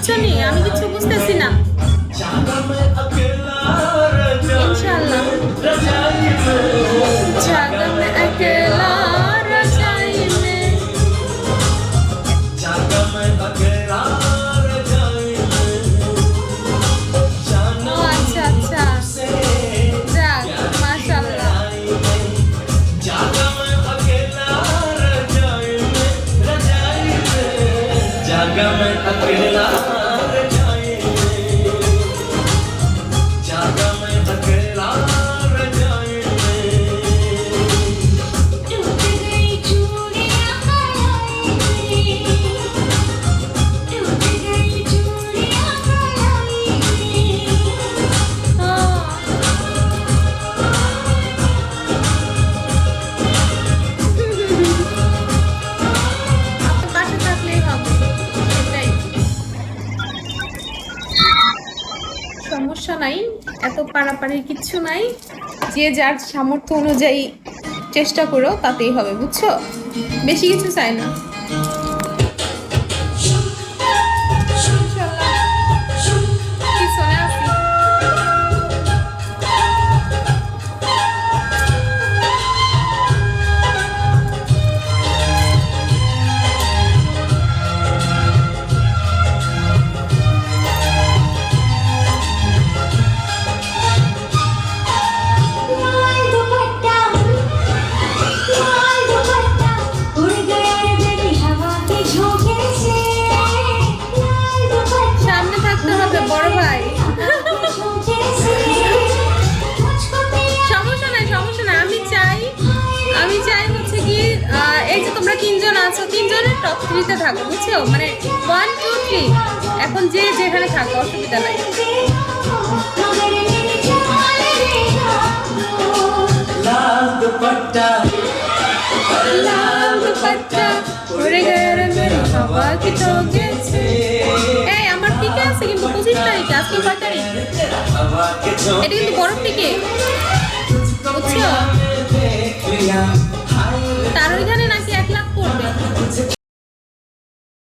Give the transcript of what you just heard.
বুঝছো নি? আমি কিছু বুঝতেছি না। ইনশাআল্লাহ জাগা মে अकेला रजाई में। ও আচ্ছা আচ্ছা, যাক মাশাআল্লাহ। जागा मैं अकेला रजाई में, जागा मैं अकेला रजाई में। टूट गई चूड़ियां कलाई में, टूट गई चूड़ियां कलाई में। আপনার পাশে থাকলেই হবে, এটাই। সমস্যা নাই, এত পারাপারির কিচ্ছু নাই। যে যার সামর্থ্য অনুযায়ী চেষ্টা করো, তাতেই হবে, বুঝছো? বেশি কিছু চাই না। ইনশাআল্লাহ পিছনে আছি। लाल दुपट्टा उड़ गया रे मेरी हवा के झोंके से। लाल दुपट्टा সামনে থাকতে হবে বড় ভাই। झोंके से मुझको पिया সমস্যা নাই, সমস্যা নাই। আমি চাই হচ্ছে কি এই যে তোমরা তিনজন আছো, তিনজনের টপ 3 তে থাকো, বুঝছো? মানে 1 2 3 এখন যে যেখানে থাকো, অসুবিধা নাই। मगर मेरी चाल देखा लाल दुपट्टा লাল দুপাট্টা উড়ে গেছে রে মেরি হাওয়া কি ঠোকে সে। এই আমার টিকে আছে কিন্তু 25 তারিখে, আজকে কয় তারিখ? हवा के झोंके এটা কিন্তু বরফ টিকে, বুঝছো? देख लिया हाय रे তার ওইখানে